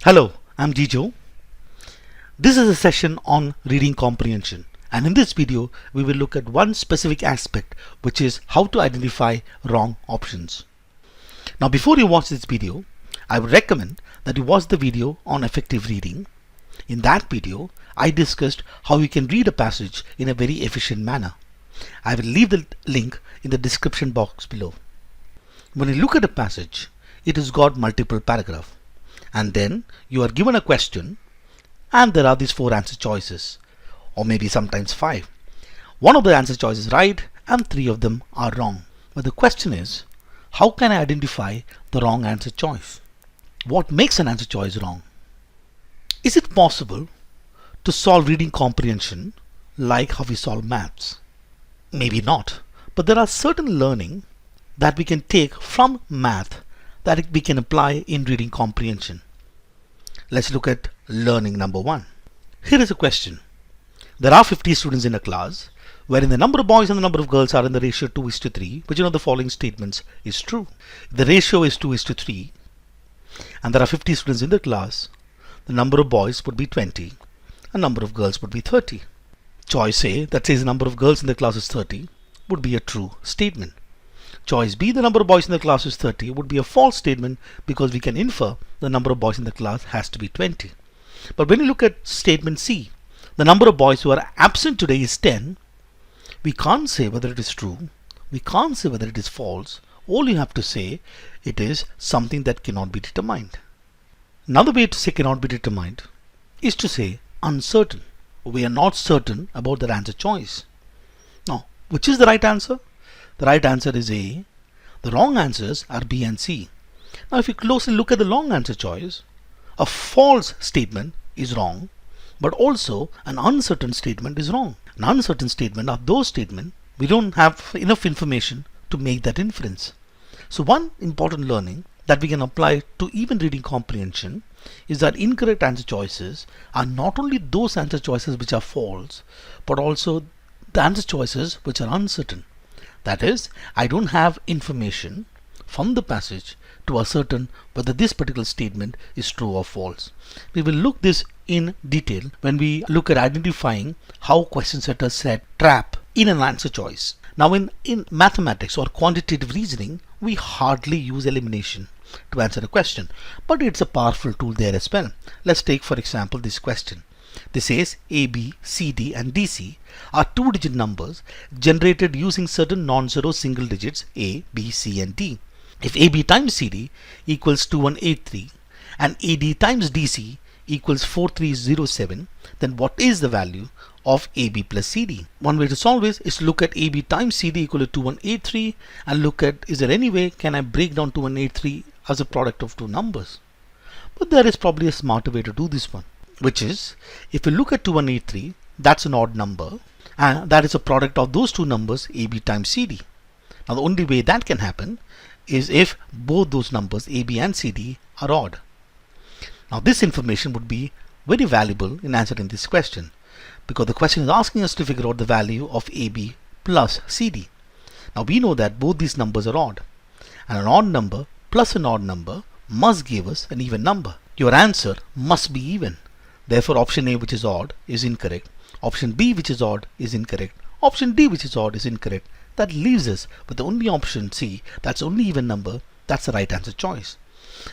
Hello, I'm Gejo. This is a session on reading comprehension, and in this video we will look at one specific aspect, which is how to identify wrong options. Now before you watch this video, I would recommend that you watch the video on effective reading. In that video, I discussed how you can read a passage in a very efficient manner. I will leave the link in the description box below. When you look at a passage, it has got multiple paragraphs. And then you are given a question and there are these 4 answer choices, or maybe sometimes 5. One of the answer choices is right and 3 of them are wrong. But the question is, how can I identify the wrong answer choice? What makes an answer choice wrong? Is it possible to solve reading comprehension like how we solve maths? Maybe not, but there are certain learning that we can take from math that we can apply in reading comprehension. Let's look at learning number 1. Here is a question. There are 50 students in a class wherein the number of boys and the number of girls are in the ratio 2:3. Which one of the following statements is true? The ratio is 2:3 and there are 50 students in the class. The number of boys would be 20 and number of girls would be 30. Choice A, that says the number of girls in the class is 30, would be a true statement. Choice B, the number of boys in the class is 30, would be a false statement because we can infer the number of boys in the class has to be 20. But when you look at statement C, the number of boys who are absent today is 10. We can't say whether it is true. We can't say whether it is false. All you have to say, it is something that cannot be determined. Another way to say cannot be determined is to say uncertain. We are not certain about the answer choice. Now, which is the right answer? The right answer is A. The wrong answers are B and C. Now if you closely look at the wrong answer choice, a false statement is wrong, but also an uncertain statement is wrong. An uncertain statement are those statements we don't have enough information to make that inference. So one important learning that we can apply to even reading comprehension is that incorrect answer choices are not only those answer choices which are false, but also the answer choices which are uncertain. That is, I don't have information from the passage to ascertain whether this particular statement is true or false. We will look this in detail when we look at identifying how question setters set trap in an answer choice. Now in mathematics or quantitative reasoning, we hardly use elimination to answer a question, but it's a powerful tool there as well. Let's take for example this question. This says A, B, C, D and DC are 2-digit numbers generated using certain non-zero single digits A, B, C and D. If AB times CD equals 2183 and AD times DC equals 4307, then what is the value of AB plus CD? One way to solve this is to look at AB times CD equal to 2183 and look at, is there any way can I break down 2183 as a product of two numbers? But there is probably a smarter way to do this one, which is, if you look at 2183, that's an odd number and that is a product of those two numbers AB times CD. Now the only way that can happen is if both those numbers AB and CD are odd. Now this information would be very valuable in answering this question, because the question is asking us to figure out the value of AB plus CD. Now we know that both these numbers are odd, and an odd number plus an odd number must give us an even number. Your answer must be even. Therefore option A, which is odd, is incorrect. Option B, which is odd, is incorrect. Option D, which is odd, is incorrect. That leaves us with the only option C, that's only even number. That's the right answer choice.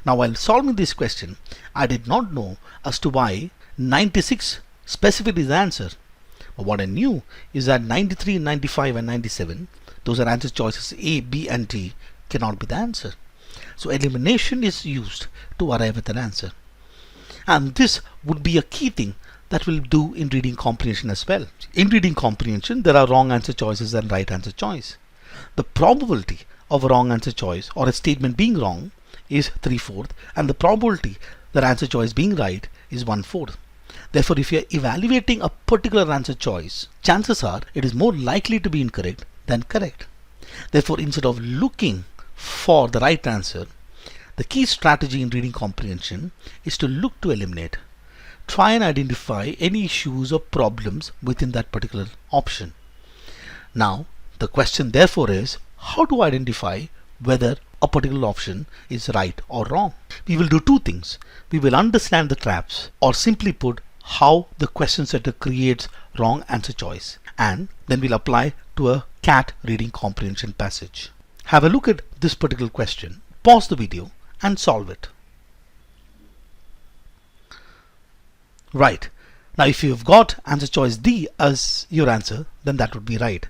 Now while solving this question, I did not know as to why 96 specifically is the answer. But what I knew is that 93, 95 and 97, those are answer choices A, B and D, cannot be the answer. So elimination is used to arrive at an answer. And this would be a key thing that we'll do in reading comprehension as well. In reading comprehension, there are wrong answer choices and right answer choice. The probability of a wrong answer choice or a statement being wrong is 3/4, and the probability that answer choice being right is 1/4. Therefore, if you are evaluating a particular answer choice, chances are it is more likely to be incorrect than correct. Therefore, instead of looking for the right answer, the key strategy in reading comprehension is to look to eliminate. Try and identify any issues or problems within that particular option. Now, the question therefore is, how to identify whether a particular option is right or wrong. We will do two things. We will understand the traps, or simply put, how the question setter creates wrong answer choice, and then we'll apply to a CAT reading comprehension passage. Have a look at this particular question, pause the video and solve it. Right. Now if you've got answer choice D as your answer, then that would be right.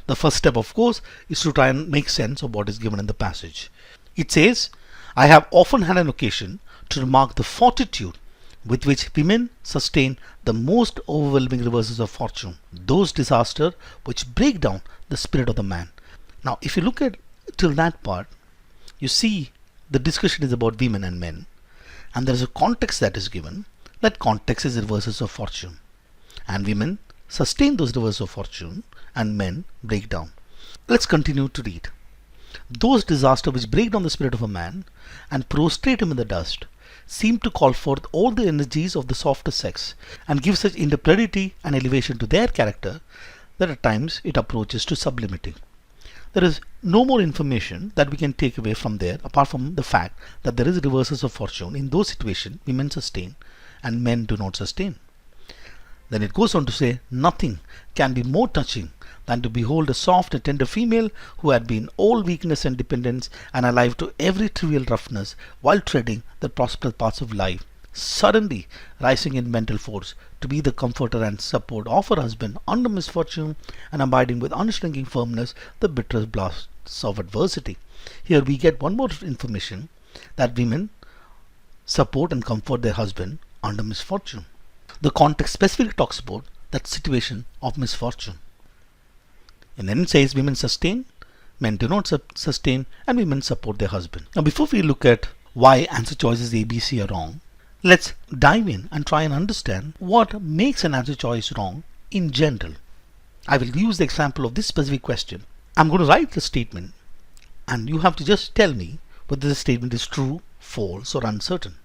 The first step, of course, is to try and make sense of what is given in the passage. It says, I have often had an occasion to remark the fortitude with which women sustain the most overwhelming reverses of fortune, those disasters which break down the spirit of the man. Now, if you look at till that part, you see the discussion is about women and men, and there is a context that is given. That context is reverses of fortune, and women sustain those reverses of fortune and men break down. Let's continue to read. Those disasters which break down the spirit of a man and prostrate him in the dust seem to call forth all the energies of the softer sex and give such interpretability and elevation to their character that at times it approaches to sublimity. There is no more information that we can take away from there apart from the fact that there is reverses of fortune. In those situations, women sustain and men do not sustain. Then it goes on to say, nothing can be more touching than to behold a soft and tender female who had been all weakness and dependence and alive to every trivial roughness while treading the prosperous paths of life, suddenly rising in mental force to be the comforter and support of her husband under misfortune and abiding with unshrinking firmness the bitterest blasts of adversity. Here we get one more information, that women support and comfort their husband under misfortune. The context specifically talks about that situation of misfortune. And then it says women sustain, men do not sustain, and women support their husband. Now before we look at why answer choices A, B, C are wrong, let's dive in and try and understand what makes an answer choice wrong in general. I will use the example of this specific question. I'm going to write the statement and you have to just tell me whether the statement is true, false or uncertain.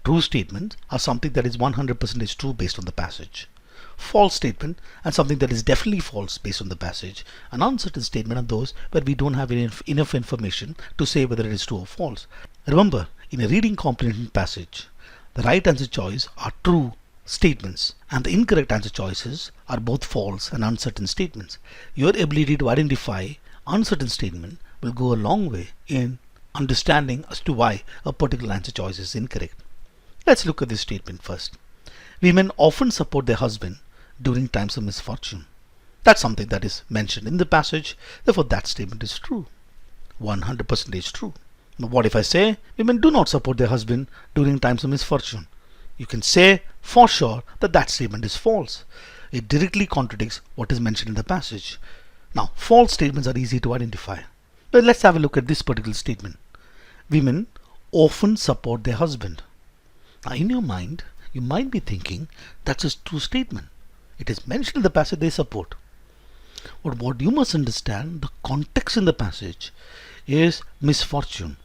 True statements are something that is 100% true based on the passage. False statement and something that is definitely false based on the passage. An uncertain statement are those where we don't have enough information to say whether it is true or false. Remember, in a reading comprehension passage, the right answer choice are true statements and the incorrect answer choices are both false and uncertain statements. Your ability to identify uncertain statement will go a long way in understanding as to why a particular answer choice is incorrect. Let's look at this statement first. Women often support their husband during times of misfortune. That's something that is mentioned in the passage, therefore that statement is true. 100% is true. But what if I say women do not support their husband during times of misfortune? You can say for sure that that statement is false. It directly contradicts what is mentioned in the passage. Now, false statements are easy to identify. But let's have a look at this particular statement. Women often support their husband. Now, in your mind, you might be thinking that's a true statement. It is mentioned in the passage they support. But what you must understand, the context in the passage is misfortune,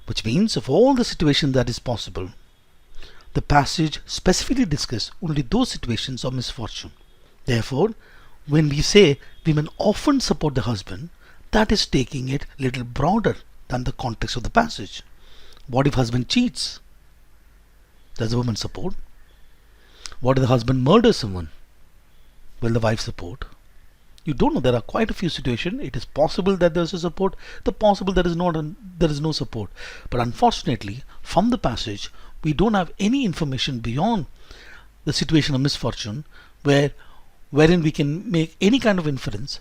which means of all the situations that is possible, the passage specifically discusses only those situations of misfortune. Therefore, when we say women often support the husband, that is taking it a little broader than the context of the passage. What if husband cheats? Does the woman support? What if the husband murders someone? Will the wife support? You don't know. There are quite a few situations. It is possible that there is a support. The possible there is no support. But unfortunately, from the passage, we don't have any information beyond the situation of misfortune, wherein we can make any kind of inference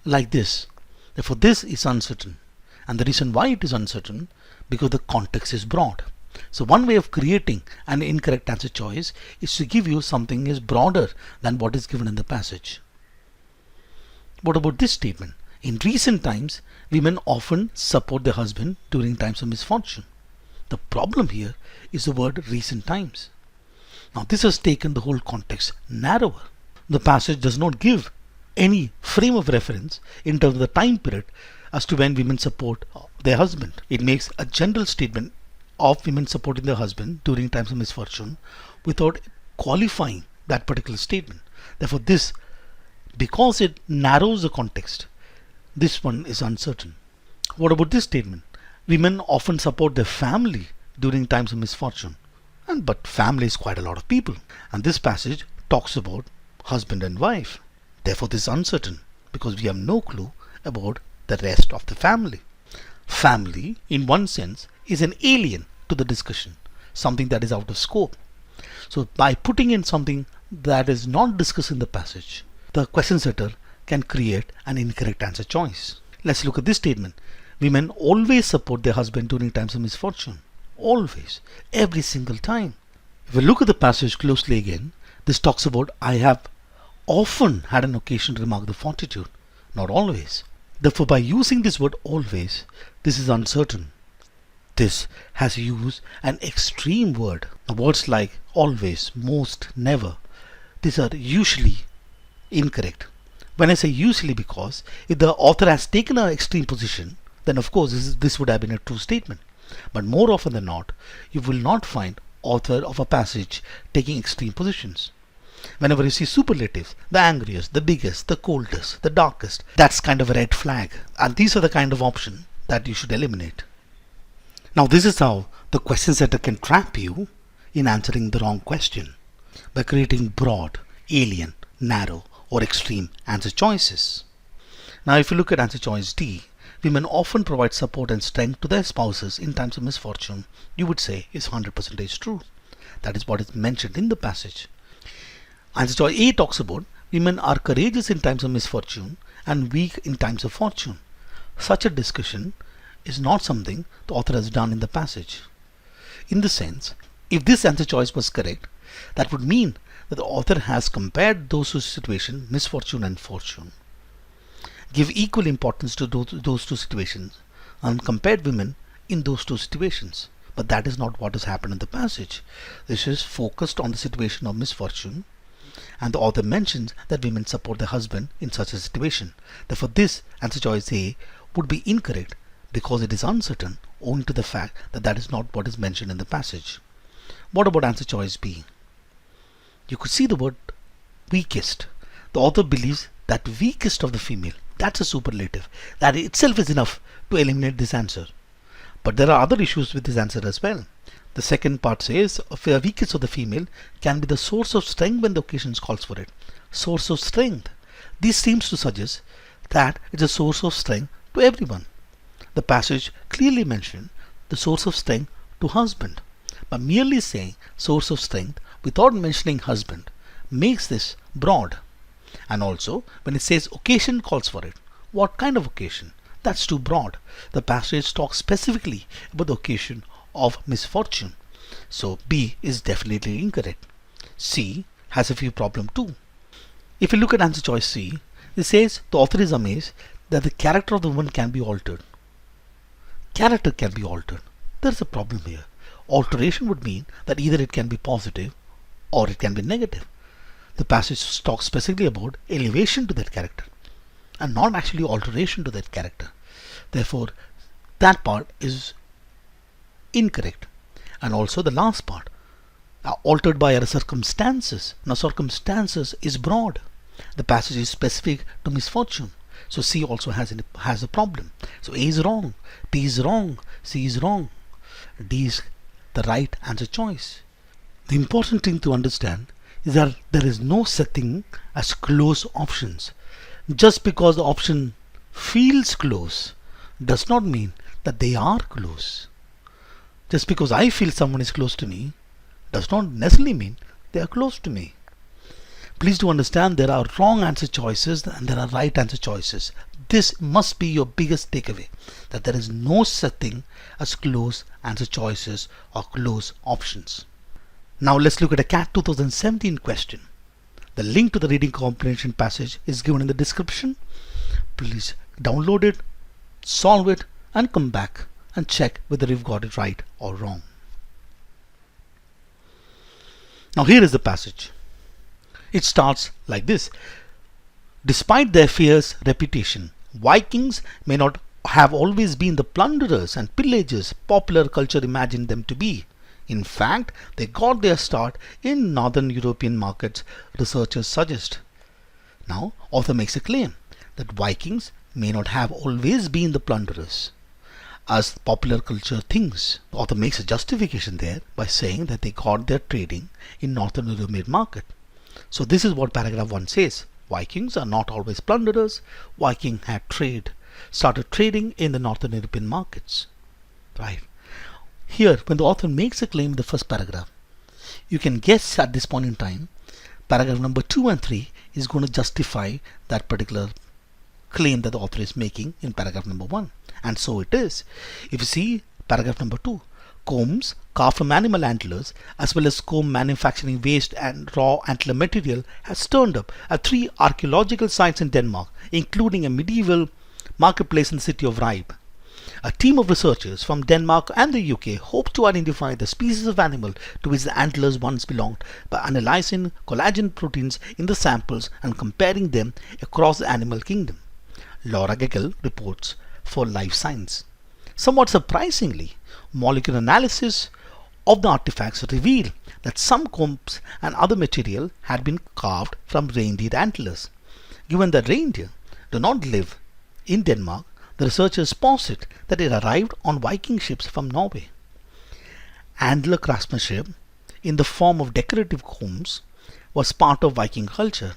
like this. Therefore, this is uncertain. And the reason why it is uncertain, because the context is broad. So one way of creating an incorrect answer choice is to give you something is broader than what is given in the passage. What about this statement? In recent times, women often support their husband during times of misfortune. The problem here is the word recent times. Now this has taken the whole context narrower. The passage does not give any frame of reference in terms of the time period as to when women support their husband. It makes a general statement of women supporting their husband during times of misfortune without qualifying that particular statement. Therefore, because it narrows the context, this one is uncertain. What about this statement? Women often support their family during times of misfortune. But family is quite a lot of people. And this passage talks about husband and wife. Therefore, this is uncertain because we have no clue about the rest of the family. Family, in one sense, is an alien to the discussion, something that is out of scope. So, by putting in something that is not discussed in the passage, the question setter can create an incorrect answer choice. Let's look at this statement. Women always support their husband during times of misfortune. Always. Every single time. If we look at the passage closely again, this talks about I have often had an occasion to remark the fortitude, not always. Therefore, by using this word always, this is uncertain. This has used an extreme word. Words like always, most, never, these are usually incorrect. When I say usually, because if the author has taken an extreme position, then of course this would have been a true statement. But more often than not, you will not find author of a passage taking extreme positions. Whenever you see superlatives, the angriest, the biggest, the coldest, the darkest, that's kind of a red flag. And these are the kind of option that you should eliminate. Now this is how the question setter can trap you in answering the wrong question by creating broad, alien, narrow or extreme answer choices. Now if you look at answer choice D, women often provide support and strength to their spouses in times of misfortune, you would say is 100% true. That is what is mentioned in the passage. Answer choice A talks about women are courageous in times of misfortune and weak in times of fortune. Such a discussion is not something the author has done in the passage. In the sense, if this answer choice was correct, that would mean that the author has compared those two situations, misfortune and fortune, give equal importance to those two situations and compared women in those two situations. But that is not what has happened in the passage. This is focused on the situation of misfortune, and the author mentions that women support their husband in such a situation. Therefore, this answer choice A would be incorrect because it is uncertain owing to the fact that that is not what is mentioned in the passage. What about answer choice B? You could see the word weakest. The author believes that weakest of the female, that's a superlative. That itself is enough to eliminate this answer. But there are other issues with this answer as well. The second part says the weakest of the female can be the source of strength when the occasion calls for it. Source of strength. This seems to suggest that it's a source of strength to everyone. The passage clearly mentioned the source of strength to husband. But merely saying source of strength without mentioning husband makes this broad. And also when it says occasion calls for it, what kind of occasion? That's too broad. The passage talks specifically about the occasion of misfortune. So B is definitely incorrect. C has a few problems too. If you look at answer choice C, it says the author is amazed that the character of the woman can be altered. Character can be altered. There's a problem here. Alteration would mean that either it can be positive or it can be negative. The passage talks specifically about elevation to that character and not actually alteration to that character. Therefore, that part is incorrect. And also the last part, altered by other circumstances. Now circumstances is broad. The passage is specific to misfortune. So C also has a problem. So A is wrong, B is wrong, C is wrong, D is the right answer choice. The important thing to understand is that there is no such thing as close options. Just because the option feels close does not mean that they are close. Just because I feel someone is close to me does not necessarily mean they are close to me. Please do understand there are wrong answer choices and there are right answer choices. This must be your biggest takeaway, that there is no such thing as close answer choices or close options. Now let's look at a CAT 2017 question. The link to the reading comprehension passage is given in the description. Please download it, solve it, and come back and check whether you've got it right or wrong. Now here is the passage. It starts like this. Despite their fierce reputation, Vikings may not have always been the plunderers and pillagers popular culture imagined them to be. In fact, they got their start in northern European markets, researchers suggest. Now, author makes a claim that Vikings may not have always been the plunderers. as popular culture thinks. The author makes a justification there by saying that they got their trading in Northern European market. So this is what paragraph 1 says. Vikings are not always plunderers. Viking had started trading in the Northern European markets. Right. Here, when the author makes a claim in the first paragraph, you can guess at this point in time, paragraph number 2 and 3 is going to justify that particular claim that the author is making in paragraph number 1. And so it is. If you see paragraph number 2, combs carved from animal antlers as well as comb manufacturing waste and raw antler material has turned up at 3 archaeological sites in Denmark, including a medieval marketplace in the city of Ribe. A team of researchers from Denmark and the UK hope to identify the species of animal to which the antlers once belonged by analyzing collagen proteins in the samples and comparing them across the animal kingdom. Laura Geckel reports for Life Science. Somewhat surprisingly, molecular analysis of the artifacts revealed that some combs and other material had been carved from reindeer antlers. Given that reindeer do not live in Denmark, the researchers posit that it arrived on Viking ships from Norway. Antler craftsmanship in the form of decorative combs was part of Viking culture.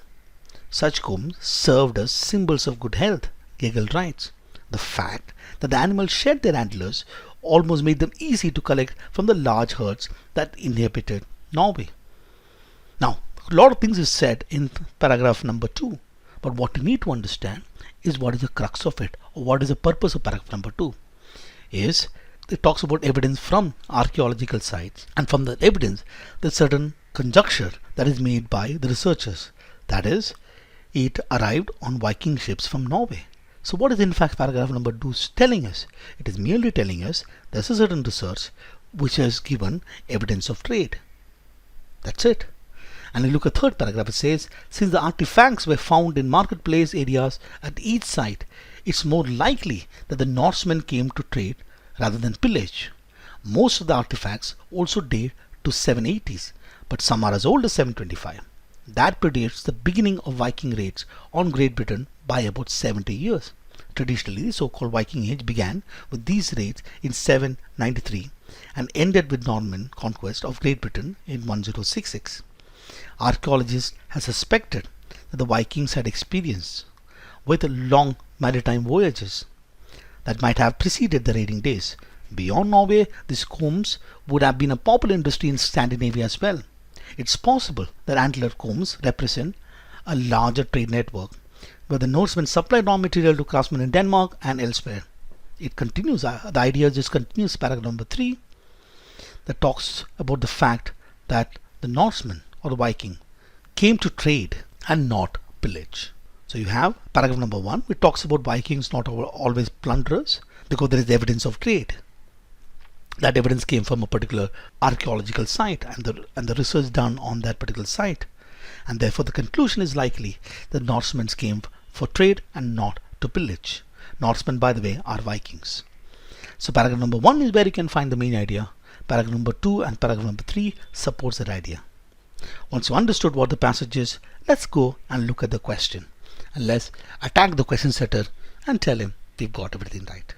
Such combs served as symbols of good health, Geckel writes. The fact that the animals shed their antlers almost made them easy to collect from the large herds that inhabited Norway. Now, a lot of things is said in paragraph number 2, but what you need to understand is what is the crux of it, or what is the purpose of paragraph number 2. Is it talks about evidence from archaeological sites, and from the evidence there's certain conjecture that is made by the researchers. That is, it arrived on Viking ships from Norway. So what is in fact paragraph number 2 telling us? It is merely telling us there's a certain research which has given evidence of trade. That's it. And you look at third paragraph, it says, since the artifacts were found in marketplace areas at each site, it's more likely that the Norsemen came to trade rather than pillage. Most of the artifacts also date to 780s, but some are as old as 725. That predates the beginning of Viking raids on Great Britain by about 70 years. Traditionally, the so-called Viking Age began with these raids in 793 and ended with Norman conquest of Great Britain in 1066. Archaeologists have suspected that the Vikings had experience with long maritime voyages that might have preceded the raiding days. Beyond Norway, these combs would have been a popular industry in Scandinavia as well. It's possible that antler combs represent a larger trade network where the Norsemen supplied raw material to craftsmen in Denmark and elsewhere. It continues, the idea just continues, paragraph number 3, that talks about the fact that the Norsemen or the Viking came to trade and not pillage. So you have paragraph number 1, which talks about Vikings not always plunderers because there is evidence of trade. That evidence came from a particular archaeological site and the research done on that particular site. And therefore the conclusion is likely that Norsemen came for trade and not to pillage. Norsemen, by the way, are Vikings. So paragraph number 1 is where you can find the main idea. Paragraph number 2 and paragraph number 3 supports that idea. Once you understood what the passage is, let's go and look at the question. And let's attack the question setter and tell him we've got everything right.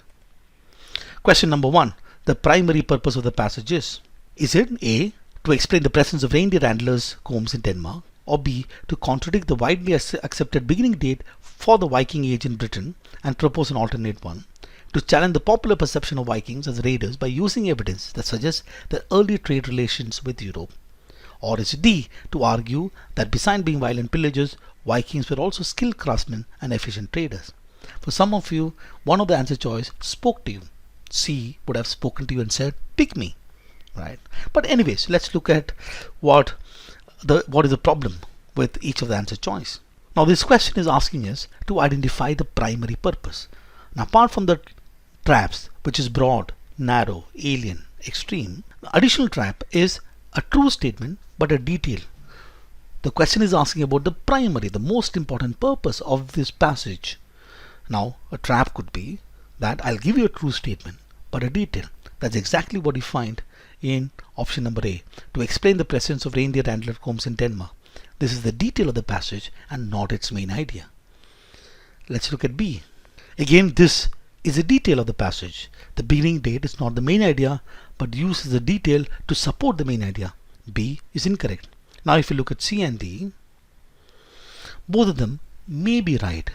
Question number 1. The primary purpose of the passage is it A, to explain the presence of reindeer antlers combs in Denmark, or B, to contradict the widely accepted beginning date for the Viking Age in Britain and propose an alternate one, to challenge the popular perception of Vikings as raiders by using evidence that suggests their early trade relations with Europe? Or is it D, to argue that besides being violent pillagers, Vikings were also skilled craftsmen and efficient traders? For some of you, one of the answer choice spoke to you. C would have spoken to you and said, pick me, right? But anyways, let's look at what is the problem with each of the answer choice. Now this question is asking us to identify the primary purpose. Now apart from the traps, which is broad, narrow, alien, extreme, the additional trap is a true statement but a detail. The question is asking about the primary, the most important purpose of this passage. Now a trap could be that I'll give you a true statement but a detail. That's exactly what you find in option number A, to explain the presence of reindeer antler combs in Denmark. This is the detail of the passage and not its main idea. Let's look at B. Again, this is a detail of the passage. The beginning date is not the main idea, but used as a detail to support the main idea. B is incorrect. Now if you look at C and D, both of them may be right.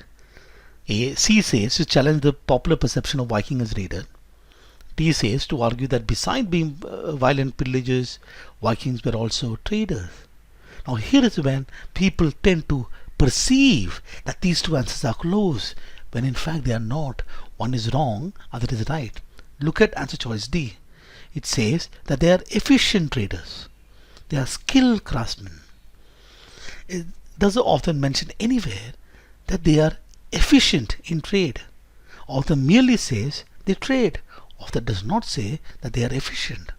C says to challenge the popular perception of Viking as raider. D says to argue that beside being violent pillagers, Vikings were also traders. Now here is when people tend to perceive that these two answers are close, when in fact they are not. One is wrong, other is right. Look at answer choice D. It says that they are efficient traders. They are skilled craftsmen. It doesn't often mention anywhere that they are efficient in trade. Author merely says they trade. Author does not say that they are efficient.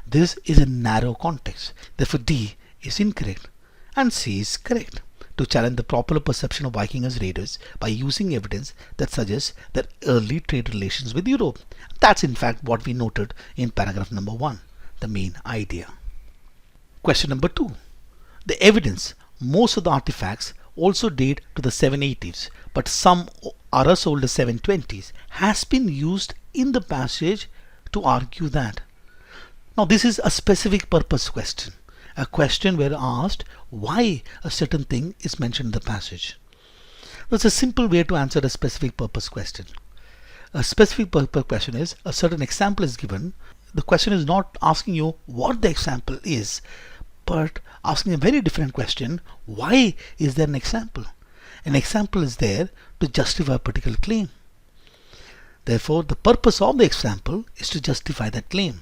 This is a narrow context. Therefore D is incorrect and C is correct. To challenge the popular perception of Viking as raiders by using evidence that suggests their early trade relations with Europe. That's in fact what we noted in paragraph number 1, the main idea. Question number 2. The evidence, most of the artifacts also date to the 780s, but some are as old as 720s, has been used in the passage to argue that. Now this is a specific purpose question. A question where asked why a certain thing is mentioned in the passage. That's a simple way to answer a specific purpose question. A specific purpose question is a certain example is given. The question is not asking you what the example is, but asking a very different question. Why is there an example? An example is there to justify a particular claim. Therefore, the purpose of the example is to justify that claim.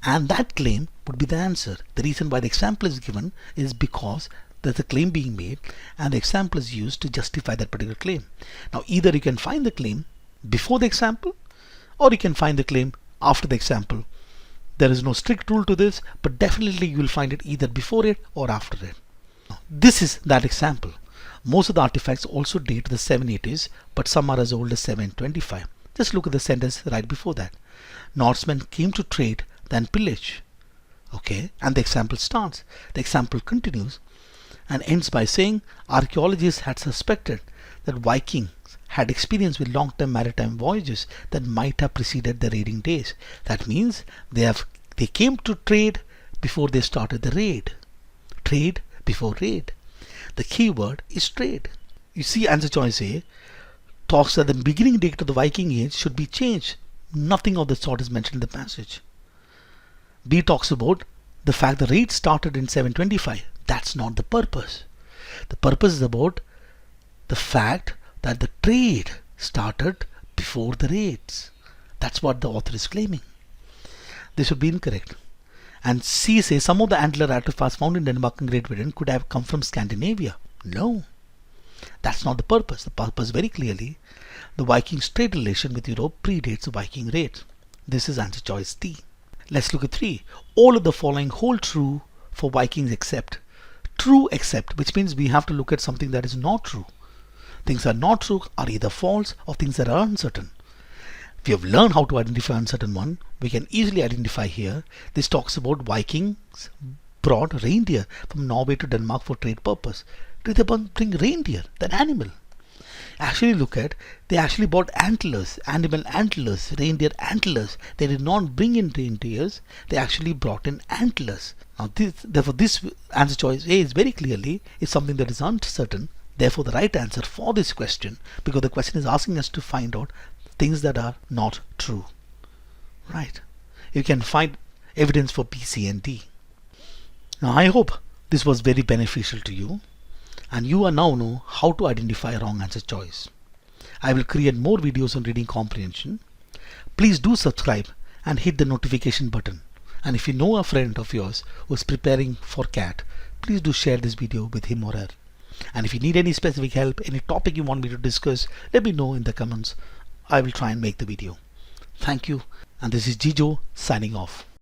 And that claim would be the answer. The reason why the example is given is because there's a claim being made and the example is used to justify that particular claim. Now either you can find the claim before the example or you can find the claim after the example. There is no strict rule to this, but definitely you will find it either before it or after it. Now, this is that example. Most of the artifacts also date to the 780s, but some are as old as 725. Just look at the sentence right before that. Norsemen came to trade than pillage. Okay, and the example starts. The example continues and ends by saying archaeologists had suspected that Vikings had experience with long-term maritime voyages that might have preceded the raiding days. That means they came to trade before they started the raid. Trade before raid. The key word is trade. You see, answer choice A talks that the beginning date of the Viking age should be changed. Nothing of the sort is mentioned in the passage. B talks about the fact the raid started in 725. That's not the purpose. The purpose is about the fact that the trade started before the raids. That's what the author is claiming. This would be incorrect. And C says some of the antler artifacts found in Denmark and Great Britain could have come from Scandinavia. No, that's not the purpose. The purpose very clearly, the Vikings' trade relation with Europe predates the Viking raids. This is answer choice D. Let's look at 3. All of the following hold true for Vikings except. True except, which means we have to look at something that is not true. Things that are not true are either false or things that are uncertain. If you have learned how to identify uncertain one, we can easily identify here. This talks about Vikings brought reindeer from Norway to Denmark for trade purpose. Did they bring reindeer, that animal? Actually look at, they actually bought antlers, animal antlers, reindeer antlers. They did not bring in reindeers, they actually brought in antlers. Now therefore this answer choice A is very clearly is something that is uncertain. Therefore the right answer for this question, because the question is asking us to find out things that are not true. Right. You can find evidence for B, C and D. Now I hope this was very beneficial to you and you now know how to identify a wrong answer choice. I will create more videos on reading comprehension. Please do subscribe and hit the notification button. And if you know a friend of yours who is preparing for CAT, please do share this video with him or her. And if you need any specific help, any topic you want me to discuss, let me know in the comments. I will try and make the video. Thank you. And this is Gejo signing off.